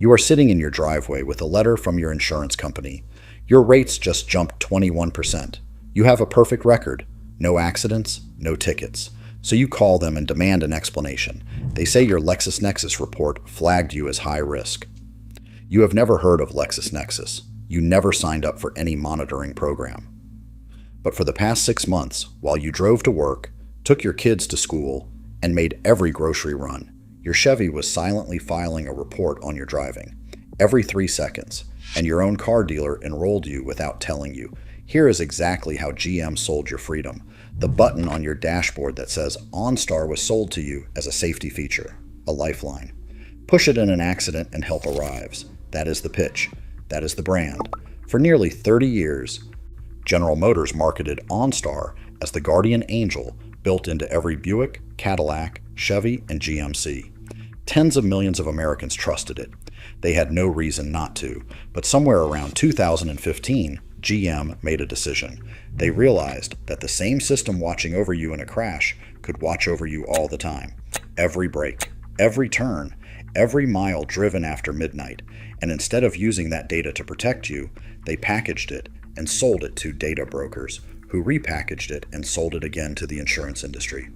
You are sitting in your driveway with a letter from your insurance company. Your rates just jumped 21%. You have a perfect record. No accidents, no tickets. So you call them and demand an explanation. They say your LexisNexis report flagged you as high risk. You have never heard of LexisNexis. You never signed up for any monitoring program. But for the past 6 months, while you drove to work, took your kids to school, and made every grocery run, your Chevy was silently filing a report on your driving every 3 seconds, and your own car dealer enrolled you without telling you. Here is exactly how GM sold your freedom. The button on your dashboard that says OnStar was sold to you as a safety feature, a lifeline. Push it in an accident and help arrives. That is the pitch. That is the brand. For nearly 30 years, General Motors marketed OnStar as the guardian angel built into every Buick, Cadillac, Chevy, and GMC. Tens of millions of Americans trusted it. They had no reason not to, but somewhere around 2015, GM made a decision. They realized that the same system watching over you in a crash could watch over you all the time. Every brake, every turn, every mile driven after midnight. And instead of using that data to protect you, they packaged it and sold it to data brokers, who repackaged it and sold it again to the insurance industry.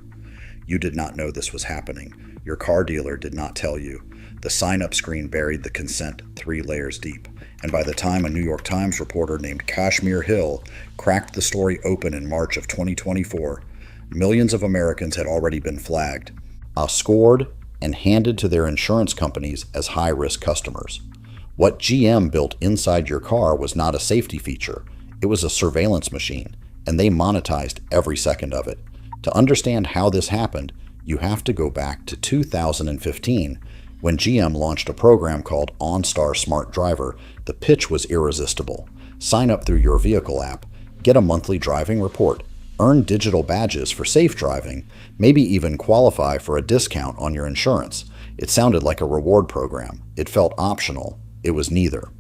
You did not know this was happening. Your car dealer did not tell you. The sign-up screen buried the consent 3 layers deep. And by the time a New York Times reporter named Kashmir Hill cracked the story open in March of 2024, millions of Americans had already been flagged, scored, and handed to their insurance companies as high-risk customers. What GM built inside your car was not a safety feature. It was a surveillance machine, and they monetized every second of it. To understand how this happened, you have to go back to 2015, when GM launched a program called OnStar Smart Driver. The pitch was irresistible. Sign up through your vehicle app, get a monthly driving report, earn digital badges for safe driving, maybe even qualify for a discount on your insurance. It sounded like a reward program. It felt optional. It was neither.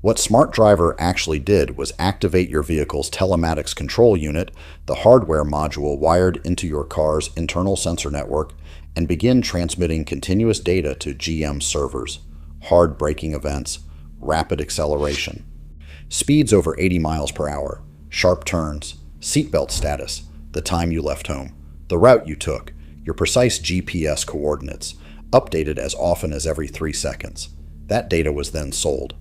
What Smart Driver actually did was activate your vehicle's telematics control unit, the hardware module wired into your car's internal sensor network, and begin transmitting continuous data to GM servers. Hard braking events, rapid acceleration, speeds over 80 miles per hour, sharp turns, seatbelt status, the time you left home, the route you took, your precise GPS coordinates, updated as often as every 3 seconds. That data was then sold.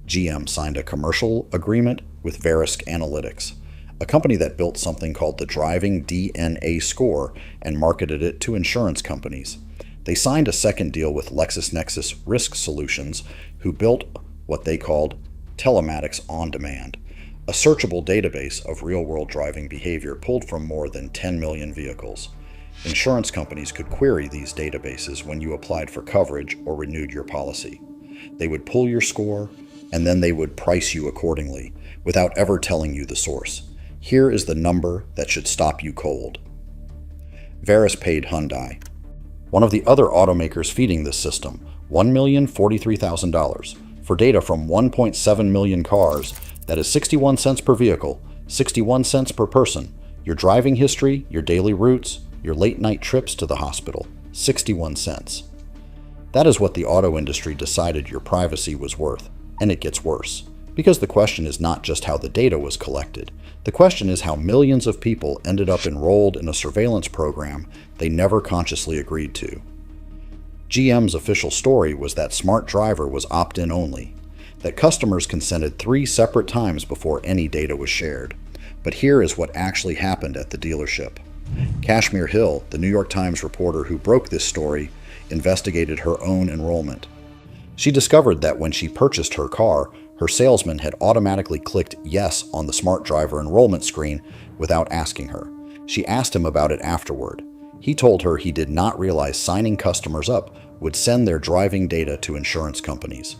GM signed a commercial agreement with Verisk Analytics, a company that built something called the Driving DNA Score and marketed it to insurance companies. They signed a second deal with LexisNexis Risk Solutions, who built what they called Telematics on Demand, a searchable database of real-world driving behavior pulled from more than 10 million vehicles. Insurance companies could query these databases when you applied for coverage or renewed your policy. They would pull your score, and then they would price you accordingly, without ever telling you the source. Here is the number that should stop you cold. Verisk paid Hyundai, one of the other automakers feeding this system, $1,043,000 for data from 1.7 million cars. That is 61 cents per vehicle, 61 cents per person. Your driving history, your daily routes, your late-night trips to the hospital, 61 cents. That is what the auto industry decided your privacy was worth. And it gets worse, because the question is not just how the data was collected. The question is how millions of people ended up enrolled in a surveillance program they never consciously agreed to. GM's official story was that Smart Driver was opt-in only, that customers consented 3 separate times before any data was shared. But here is what actually happened at the dealership. Kashmir Hill, the New York Times reporter who broke this story, investigated her own enrollment. She discovered that when she purchased her car, her salesman had automatically clicked yes on the Smart Driver enrollment screen without asking her. She asked him about it afterward. He told her he did not realize signing customers up would send their driving data to insurance companies.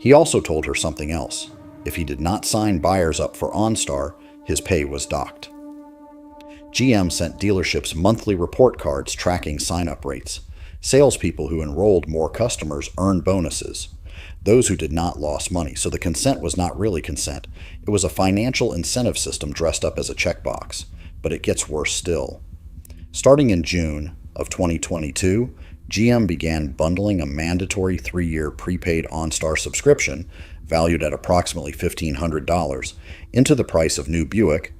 He also told her something else. If he did not sign buyers up for OnStar, his pay was docked. GM sent dealerships monthly report cards tracking sign-up rates. Salespeople who enrolled more customers earned bonuses. Those who did not lost money, so the consent was not really consent. It was a financial incentive system dressed up as a checkbox. But it gets worse still. Starting in June of 2022, GM began bundling a mandatory 3-year prepaid OnStar subscription, valued at approximately $1,500, into the price of new Buick,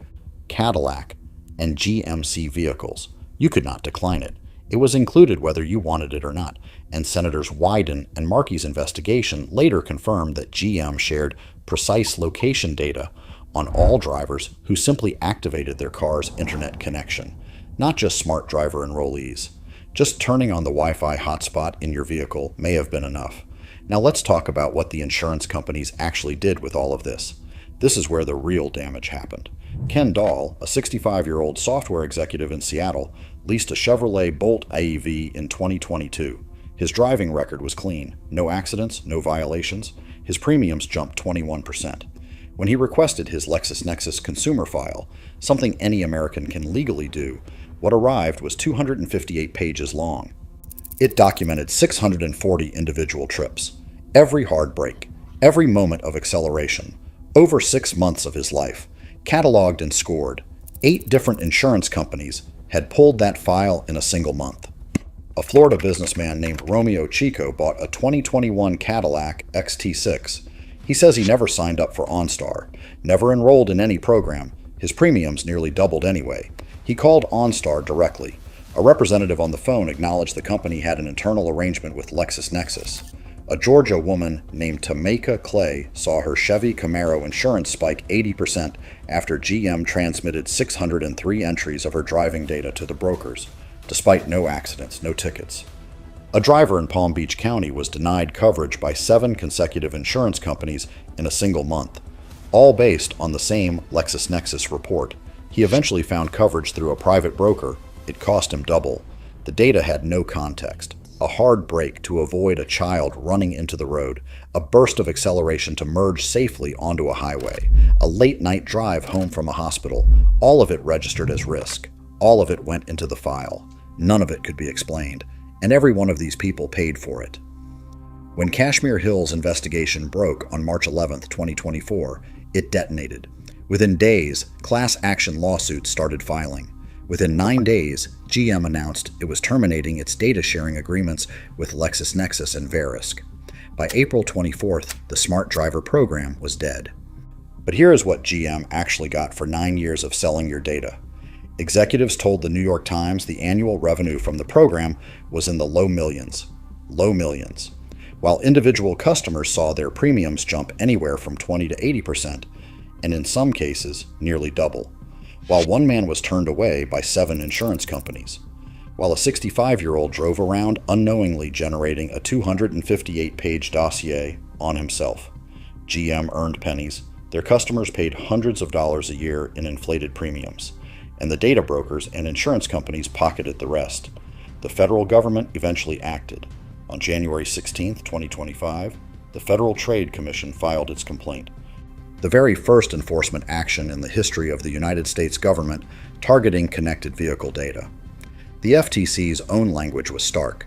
Cadillac, and GMC vehicles. You could not decline it. It was included whether you wanted it or not, and Senators Wyden and Markey's investigation later confirmed that GM shared precise location data on all drivers who simply activated their car's internet connection, not just smart driver enrollees. Just turning on the Wi-Fi hotspot in your vehicle may have been enough. Now let's talk about what the insurance companies actually did with all of this. This is where the real damage happened. Ken Dahl, a 65-year-old software executive in Seattle, leased a Chevrolet Bolt AEV in 2022. His driving record was clean. No accidents, no violations. His premiums jumped 21%. When he requested his LexisNexis consumer file, something any American can legally do, what arrived was 258 pages long. It documented 640 individual trips, every hard brake, every moment of acceleration, over 6 months of his life, cataloged and scored. 8 different insurance companies had pulled that file in a single month. A Florida businessman named Romeo Chico bought a 2021 Cadillac XT6. He says he never signed up for OnStar, never enrolled in any program. His premiums nearly doubled anyway. He called OnStar directly. A representative on the phone acknowledged the company had an internal arrangement with LexisNexis. A Georgia woman named Tameka Clay saw her Chevy Camaro insurance spike 80% after GM transmitted 603 entries of her driving data to the brokers, despite no accidents, no tickets. A driver in Palm Beach County was denied coverage by 7 consecutive insurance companies in a single month, all based on the same LexisNexis report. He eventually found coverage through a private broker. It cost him double. The data had no context. A hard brake to avoid a child running into the road, a burst of acceleration to merge safely onto a highway, a late-night drive home from a hospital, all of it registered as risk. All of it went into the file. None of it could be explained, and every one of these people paid for it. When Kashmir Hill's investigation broke on March 11, 2024, it detonated. Within days, class action lawsuits started filing. Within 9 days, GM announced it was terminating its data sharing agreements with LexisNexis and Verisk. By April 24th, the Smart Driver program was dead. But here is what GM actually got for 9 years of selling your data. Executives told the New York Times the annual revenue from the program was in the low millions. Low millions. While individual customers saw their premiums jump anywhere from 20 to 80%, and in some cases, nearly double. While one man was turned away by 7 insurance companies, while a 65-year-old drove around unknowingly generating a 258-page dossier on himself. GM earned pennies. Their customers paid hundreds of dollars a year in inflated premiums, and the data brokers and insurance companies pocketed the rest. The federal government eventually acted. On January 16, 2025, the Federal Trade Commission filed its complaint. The very first enforcement action in the history of the United States government targeting connected vehicle data. The FTC's own language was stark.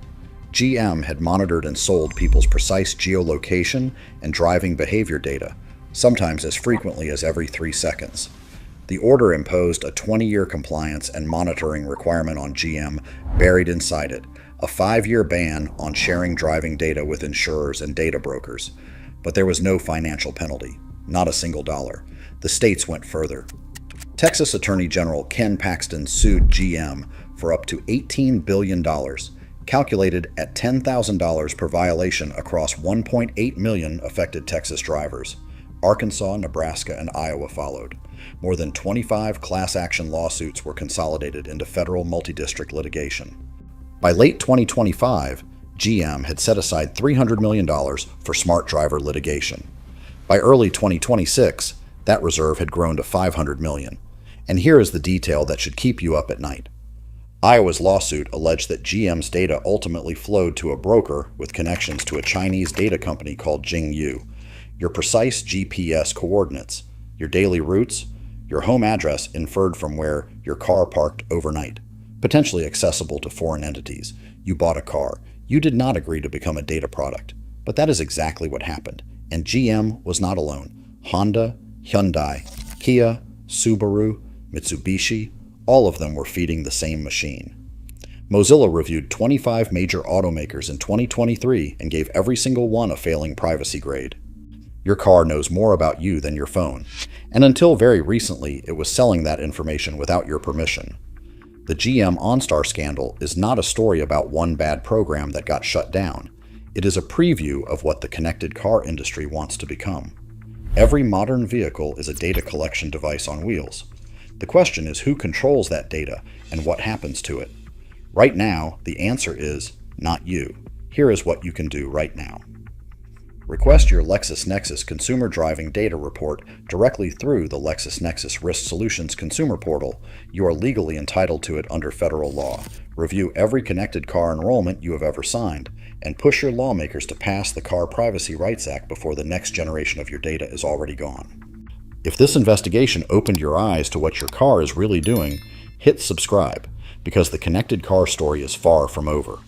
GM had monitored and sold people's precise geolocation and driving behavior data, sometimes as frequently as every 3 seconds. The order imposed a 20-year compliance and monitoring requirement on GM buried inside it, a 5-year ban on sharing driving data with insurers and data brokers. But there was no financial penalty. Not a single dollar. The states went further. Texas Attorney General Ken Paxton sued GM for up to $18 billion, calculated at $10,000 per violation across 1.8 million affected Texas drivers. Arkansas, Nebraska, and Iowa followed. More than 25 class action lawsuits were consolidated into federal multi-district litigation. By late 2025, GM had set aside $300 million for smart driver litigation. By early 2026, that reserve had grown to $500 million. And here is the detail that should keep you up at night. Iowa's lawsuit alleged that GM's data ultimately flowed to a broker with connections to a Chinese data company called Jingyu. Your precise GPS coordinates, your daily routes, your home address inferred from where your car parked overnight, potentially accessible to foreign entities. You bought a car. You did not agree to become a data product. But that is exactly what happened. And GM was not alone. Honda, Hyundai, Kia, Subaru, Mitsubishi, all of them were feeding the same machine. Mozilla reviewed 25 major automakers in 2023 and gave every single one a failing privacy grade. Your car knows more about you than your phone, and until very recently, it was selling that information without your permission. The GM OnStar scandal is not a story about one bad program that got shut down. It is a preview of what the connected car industry wants to become. Every modern vehicle is a data collection device on wheels. The question is who controls that data and what happens to it. Right now, the answer is not you. Here is what you can do right now. Request your LexisNexis Consumer Driving Data Report directly through the LexisNexis Risk Solutions Consumer Portal. You are legally entitled to it under federal law. Review every connected car enrollment you have ever signed, and push your lawmakers to pass the Car Privacy Rights Act before the next generation of your data is already gone. If this investigation opened your eyes to what your car is really doing, hit subscribe, because the connected car story is far from over.